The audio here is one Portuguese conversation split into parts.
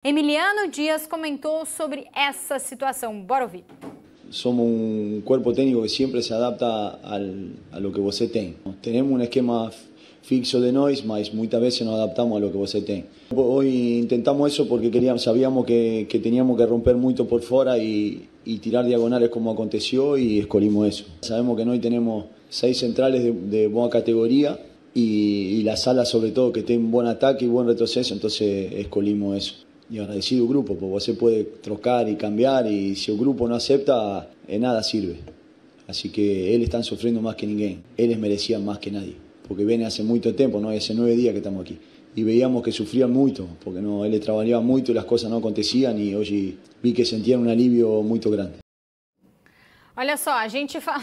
Emiliano Dias comentou sobre essa situação. Bora ouvir. Somos un cuerpo técnico que siempre se adapta a lo que você tem. Tenemos un esquema fixo de nós, mas muchas veces nos adaptamos a lo que você tem. Hoy intentamos eso porque sabíamos que teníamos que romper mucho por fuera y tirar diagonales como aconteció y escolhimos eso. Sabemos que hoy tenemos 6 centrales de buena categoría y las alas sobre todo que tienen buen ataque y buen retroceso, entonces escolhimos eso. Y agradecido al grupo, porque você puede trocar y cambiar y si el grupo no acepta, nada sirve. Así que él están sufriendo más que ninguém. Ellos merecían más que nadie, porque viene hace mucho tiempo, ¿no? Hace 9 días que estamos aquí. Y veíamos que sufrían mucho, porque no, él trabajaba mucho y las cosas no acontecían y hoy vi que sentían un alivio muy grande. Olha só, a gente fala...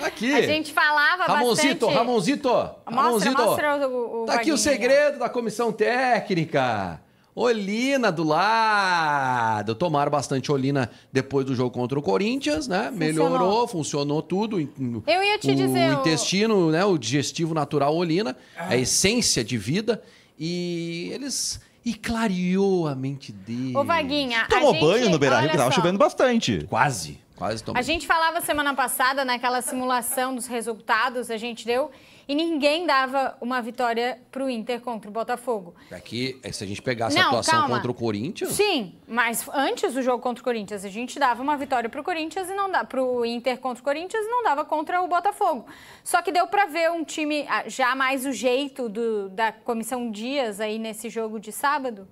Aqui. A gente falava Ramonzito, bastante... Ramonzito. Mostra o tá aqui o segredo da comissão técnica. Olina do lado. Tomaram bastante Olina depois do jogo contra o Corinthians, né? Melhorou, funcionou tudo. Eu ia te dizer... O intestino, né? O digestivo natural Olina, a essência de vida. E eles... E clareou a mente dele. Ô, Vaguinha, Tomou banho no Beira-Rio, que tava chovendo bastante. Quase tomou. A gente falava semana passada, naquela simulação dos resultados, a gente deu, e ninguém dava uma vitória pro Inter contra o Botafogo. Aqui, se a gente pegasse a atuação contra o Corinthians... Sim, mas antes do jogo contra o Corinthians, a gente dava uma vitória pro Corinthians e não dá pro Inter contra o Corinthians e não dava contra o Botafogo. Só que deu pra ver um time, já mais o jeito da Comissão Dias aí nesse jogo de sábado?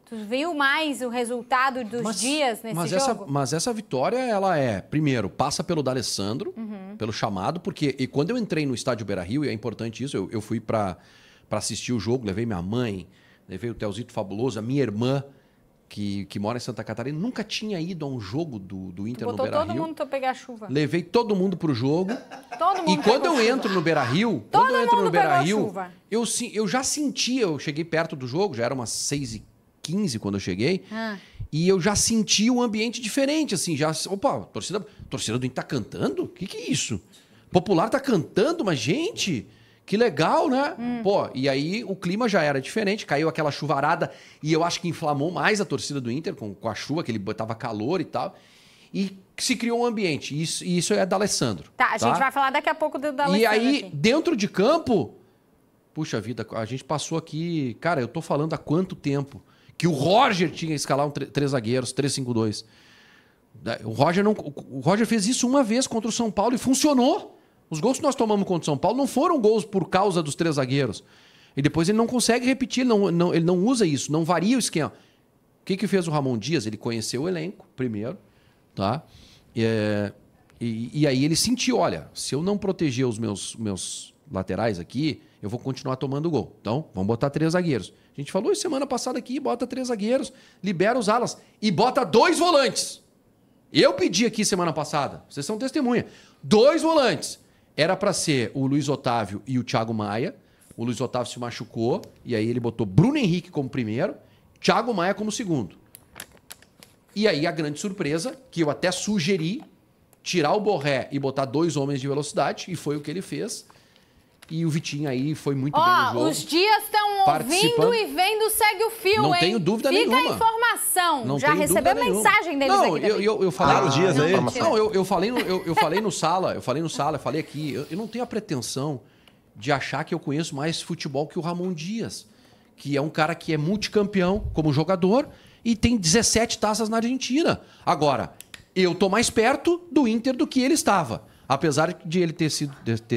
Tu viu mais o resultado dos Dias nesse jogo? Mas essa vitória, ela primeiro, passa pelo D'Alessandro, pelo chamado, porque e quando eu entrei no estádio Beira-Rio, e é importante isso, eu fui para assistir o jogo, levei minha mãe, levei o Telzito Fabuloso, a minha irmã, que mora em Santa Catarina, nunca tinha ido a um jogo do Inter no Beira-Rio. Botou todo mundo pra pegar chuva. Levei todo mundo pro jogo. Todo mundo e quando eu entro no Beira-Rio, eu já sentia, eu cheguei perto do jogo, já era umas 6h15 quando eu cheguei, e eu já senti um ambiente diferente, assim, opa, torcida do Inter tá cantando? O que é isso? Popular tá cantando, mas gente, que legal, né? Pô, e aí o clima já era diferente, caiu aquela chuvarada, e eu acho que inflamou mais a torcida do Inter com a chuva, que ele botava calor e tal, e se criou um ambiente, e isso é D'Alessandro. Tá, a gente vai falar daqui a pouco do D'Alessandro. E aí, dentro de campo, puxa vida, a gente passou aqui, cara, eu tô falando há quanto tempo que o Roger tinha que escalar 3 zagueiros, 3-5-2. O Roger fez isso uma vez contra o São Paulo e funcionou. Os gols que nós tomamos contra o São Paulo não foram gols por causa dos 3 zagueiros. E depois ele não consegue repetir, ele não usa isso, não varia o esquema. O que fez o Ramon Dias? Ele conheceu o elenco primeiro, tá? E aí ele sentiu, olha, se eu não proteger os meus laterais aqui, eu vou continuar tomando gol. Então, vamos botar 3 zagueiros. A gente falou isso semana passada aqui, bota 3 zagueiros, libera os alas e bota 2 volantes. Eu pedi aqui semana passada, vocês são testemunha, 2 volantes. Era para ser o Luiz Otávio e o Thiago Maia. O Luiz Otávio se machucou e aí ele botou Bruno Henrique como primeiro, Thiago Maia como segundo. E aí a grande surpresa, que eu até sugeri, tirar o Borré e botar 2 homens de velocidade, e foi o que ele fez. E o Vitinho aí foi muito bem no jogo. Os Dias estão ouvindo e vendo, segue o fio, não tenho dúvida nenhuma. Fica a informação. Não já recebeu mensagem deles aqui também. Eu falei os Dias aí. Não, eu falei no sala, eu falei aqui, eu não tenho a pretensão de achar que eu conheço mais futebol que o Ramon Dias, que é um cara que é multicampeão como jogador e tem 17 taças na Argentina. Agora, eu tô mais perto do Inter do que ele estava. Apesar de ele ter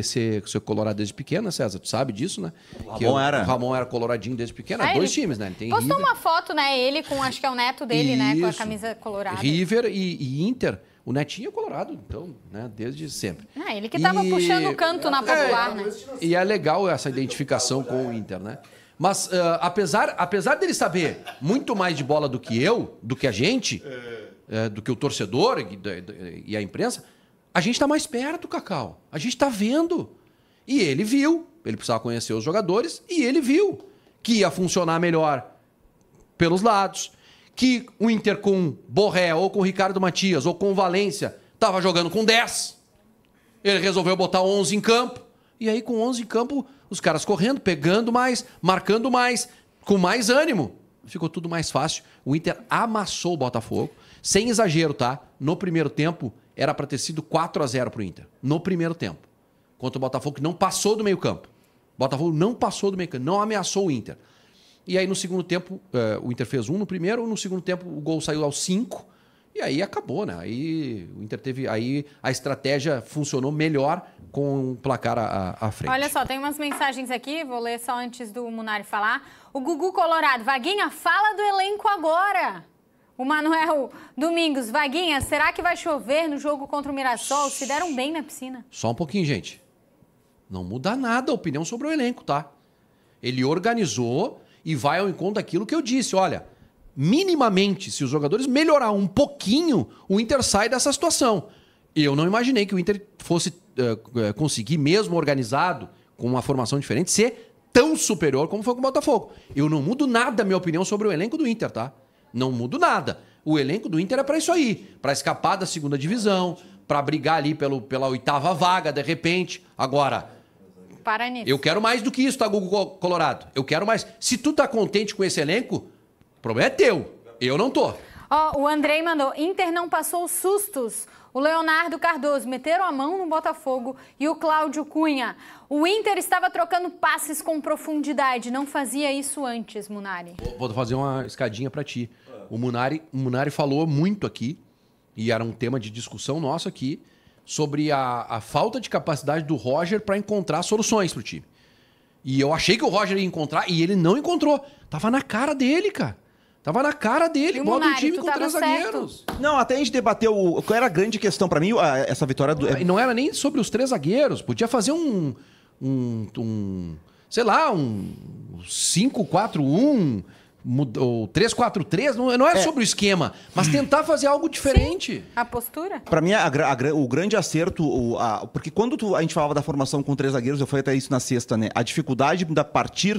ser colorado desde pequeno, né, César? Tu sabe disso, né? O Ramon era coloradinho desde pequeno. 2 times, né? Ele tem postou River, uma foto, né? Ele com, acho que é o neto dele, né? Com a camisa colorada. River e Inter. O netinho é colorado, então, né? Desde sempre. Ele que tava puxando o canto na Popular, né? E é legal essa identificação com o Inter, né? Mas, apesar dele saber muito mais de bola do que a gente, do que o torcedor e a imprensa, a gente tá mais perto, Cacau. A gente tá vendo. E ele viu. Ele precisava conhecer os jogadores e ele viu que ia funcionar melhor pelos lados. Que o Inter com Borré, ou com Ricardo Matias, ou com Valência, tava jogando com 10. Ele resolveu botar 11 em campo. E aí, com 11 em campo, os caras correndo, pegando mais, marcando mais, com mais ânimo. ficou tudo mais fácil. O Inter amassou o Botafogo. Sem exagero, tá? No primeiro tempo, era para ter sido 4-0 pro Inter. No primeiro tempo. Contra o Botafogo, que não passou do meio campo. O Botafogo não passou do meio campo, não ameaçou o Inter. E aí, no segundo tempo, o Inter fez 1 no primeiro, no segundo tempo, o gol saiu aos 5. E aí acabou, né? Aí o Inter teve. Aí a estratégia funcionou melhor com o placar à frente. Olha só, tem umas mensagens aqui, vou ler só antes do Munari falar. O Gugu Colorado, Vaguinha, fala do elenco agora. O Manuel Domingos, Vaguinha, será que vai chover no jogo contra o Mirassol? Se deram bem na piscina. Só um pouquinho, gente. Não muda nada a opinião sobre o elenco, tá? Ele organizou e vai ao encontro daquilo que eu disse. Olha, minimamente, se os jogadores melhorar um pouquinho, o Inter sai dessa situação. Eu não imaginei que o Inter fosse conseguir, mesmo organizado, com uma formação diferente, ser tão superior como foi com o Botafogo. Eu não mudo nada a minha opinião sobre o elenco do Inter, tá? Não mudo nada. O elenco do Inter é para isso aí, para escapar da segunda divisão, para brigar ali pela 8ª vaga, de repente. Agora, para nisso. Eu quero mais do que isso, tá, Gugu Colorado? Eu quero mais. Se tu tá contente com esse elenco, o problema é teu. Eu não tô. Ó, o Andrei mandou, Inter não passou sustos. O Leonardo Cardoso, meteram a mão no Botafogo. E o Cláudio Cunha, o Inter estava trocando passes com profundidade. Não fazia isso antes, Munari. Vou fazer uma escadinha pra ti. O Munari falou muito aqui, e era um tema de discussão nosso aqui, sobre a falta de capacidade do Roger para encontrar soluções pro time. E eu achei que o Roger ia encontrar, e ele não encontrou. Tava na cara dele, cara. Tava na cara dele. Bota o time com 3 zagueiros. Não, até a gente debateu qual era a grande questão pra mim, essa vitória do... Não era nem sobre os 3 zagueiros. Podia fazer sei lá, um 5-4-1... ou 3-4-3, não era sobre o esquema, mas tentar fazer algo diferente. Sim, a postura. Pra mim, o grande acerto, porque quando a gente falava da formação com 3 zagueiros, eu falei até isso na sexta, né? A dificuldade da partir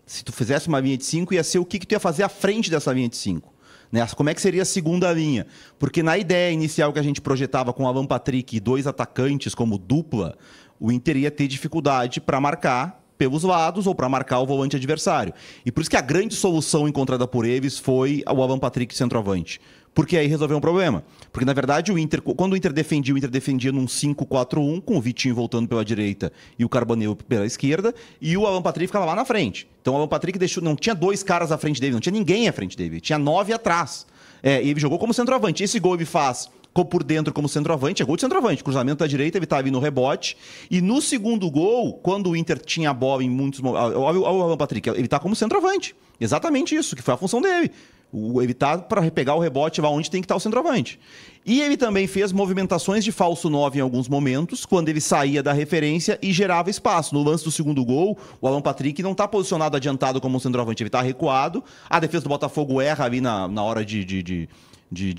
se tu fizesse uma linha de 5, ia ser o que tu ia fazer à frente dessa linha de 5. Né? Como é que seria a segunda linha? Porque na ideia inicial que a gente projetava com Alan Patrick e 2 atacantes como dupla, o Inter ia ter dificuldade para marcar pelos lados ou para marcar o volante adversário. E por isso que a grande solução encontrada por eles foi o Alan Patrick centroavante. Porque aí resolveu um problema. Porque, na verdade, quando o Inter defendia num 5-4-1, com o Vitinho voltando pela direita e o Carboneiro pela esquerda, e o Alan Patrick ficava lá na frente. Então o Alan Patrick não tinha 2 caras à frente dele, não tinha ninguém à frente dele, tinha 9 atrás. E ele jogou como centroavante. Esse gol ele faz por dentro como centroavante, é gol de centroavante, cruzamento da direita, ele estava ali no rebote, e no segundo gol, quando o Inter tinha a bola em muitos momentos, olha o Alan Patrick, ele está como centroavante, exatamente isso, que foi a função dele, ele está para pegar o rebote lá onde tem que estar o centroavante. E ele também fez movimentações de falso 9 em alguns momentos, quando ele saía da referência e gerava espaço. No lance do segundo gol, o Alan Patrick não está posicionado adiantado como um centroavante, ele está recuado, a defesa do Botafogo erra ali na hora de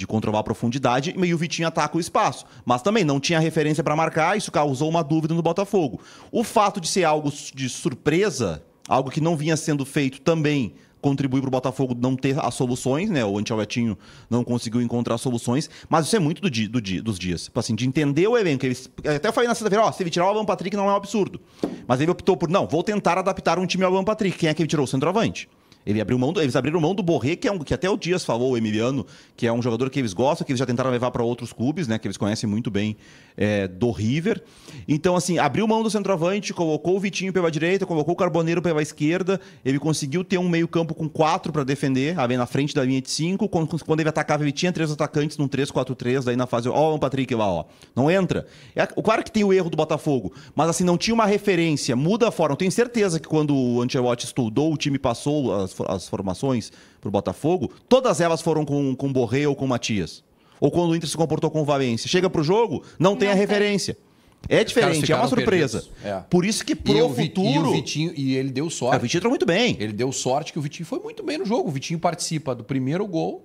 controlar a profundidade, e o Vitinho ataca o espaço. Mas também não tinha referência para marcar, isso causou uma dúvida no Botafogo. O fato de ser algo de surpresa, algo que não vinha sendo feito também, contribui para o Botafogo não ter as soluções, né? O Antioletinho não conseguiu encontrar soluções, mas isso é muito dos dias. Assim, de entender o elenco. Até eu falei na sexta-feira, se ele tirar o Alan Patrick não é um absurdo. Mas ele optou por, não, vou tentar adaptar um time ao Alan Patrick. Quem é que ele tirou? O centroavante. Eles abriram mão do Borré, que até o Dias falou, o Emiliano, que é um jogador que eles gostam, que eles já tentaram levar para outros clubes, né, que eles conhecem muito bem do River. Então, assim, abriu mão do centroavante, colocou o Vitinho pela direita, colocou o Carboneiro pela esquerda, ele conseguiu ter um meio-campo com 4 para defender, ali na frente da linha de 5. Quando ele atacava, ele tinha 3 atacantes num 3-4-3, daí na fase. Ó, o Patrick lá, ó. Não entra. Claro que tem o erro do Botafogo, mas assim, não tinha uma referência, muda a forma. Eu tenho certeza que quando o Ancelotti estudou, o time passou as formações pro Botafogo, todas elas foram com Borré ou com Matias. Ou quando o Inter se comportou com o Valência. Chega pro jogo, não tem a referência. É diferente, é uma surpresa. Por isso que pro futuro... E o Vitinho, e ele deu sorte. O Vitinho entrou muito bem. Ele deu sorte que o Vitinho foi muito bem no jogo. O Vitinho participa do primeiro gol,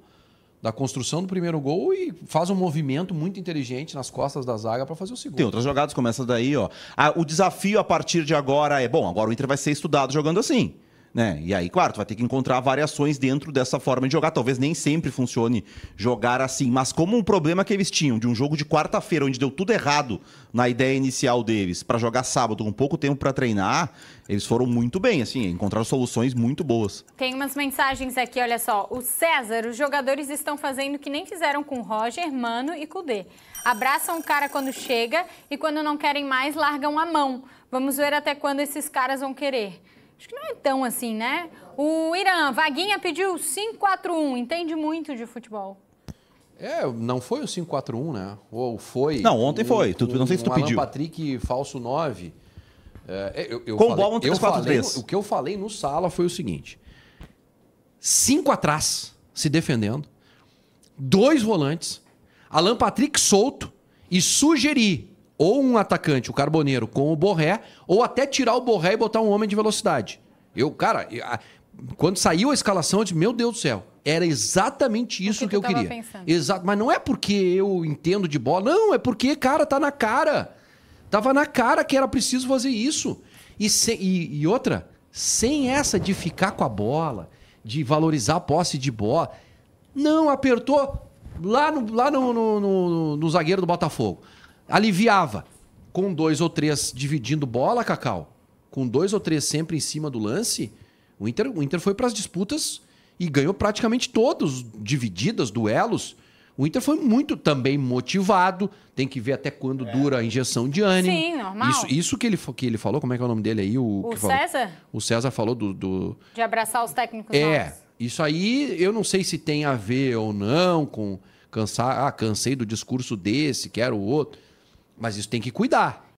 da construção do primeiro gol, e faz um movimento muito inteligente nas costas da zaga para fazer o segundo. Tem outras jogadas como essa daí, ó. O desafio a partir de agora agora o Inter vai ser estudado jogando assim. né? E aí, claro, tu vai ter que encontrar variações dentro dessa forma de jogar. Talvez nem sempre funcione jogar assim. Mas como um problema que eles tinham de um jogo de quarta-feira, onde deu tudo errado na ideia inicial deles, para jogar sábado com pouco tempo para treinar, eles foram muito bem, assim, encontraram soluções muito boas. Tem umas mensagens aqui, olha só. O César, os jogadores estão fazendo o que nem fizeram com Roger, Mano e Kudê. Abraçam o cara quando chega e quando não querem mais, largam a mão. Vamos ver até quando esses caras vão querer. Acho que não é tão assim, né? O Irã, Vaguinha pediu 5-4-1, entende muito de futebol. Não foi o 5-4-1, né? Ou foi... Não, ontem foi. Não sei se tu pediu. Alan Patrick, falso 9. Com bola, 3-4-3. O que eu falei no sala foi o seguinte. 5 atrás, se defendendo. 2 volantes. Alan Patrick solto. E sugerir ou um atacante, o Carboneiro, com o Borré, ou até tirar o Borré e botar um homem de velocidade. Quando saiu a escalação, eu disse, meu Deus do céu, era exatamente isso que eu queria. Exato, mas não é porque eu entendo de bola, não, é porque, cara, tá na cara. Tava na cara que era preciso fazer isso. E outra, sem essa de ficar com a bola, de valorizar a posse de bola, não, apertou lá no zagueiro do Botafogo. Aliviava. Com 2 ou 3 dividindo bola, Cacau, com 2 ou 3 sempre em cima do lance, o Inter foi para as disputas e ganhou praticamente todos, divididas, duelos. O Inter foi muito também motivado, tem que ver até quando dura a injeção de ânimo. Sim, normal. Isso que ele falou, como é que é o nome dele aí? O César? O César falou de abraçar os técnicos novos. Isso aí eu não sei se tem a ver ou não com cansei do discurso desse, quero o outro. Mas isso tem que cuidar.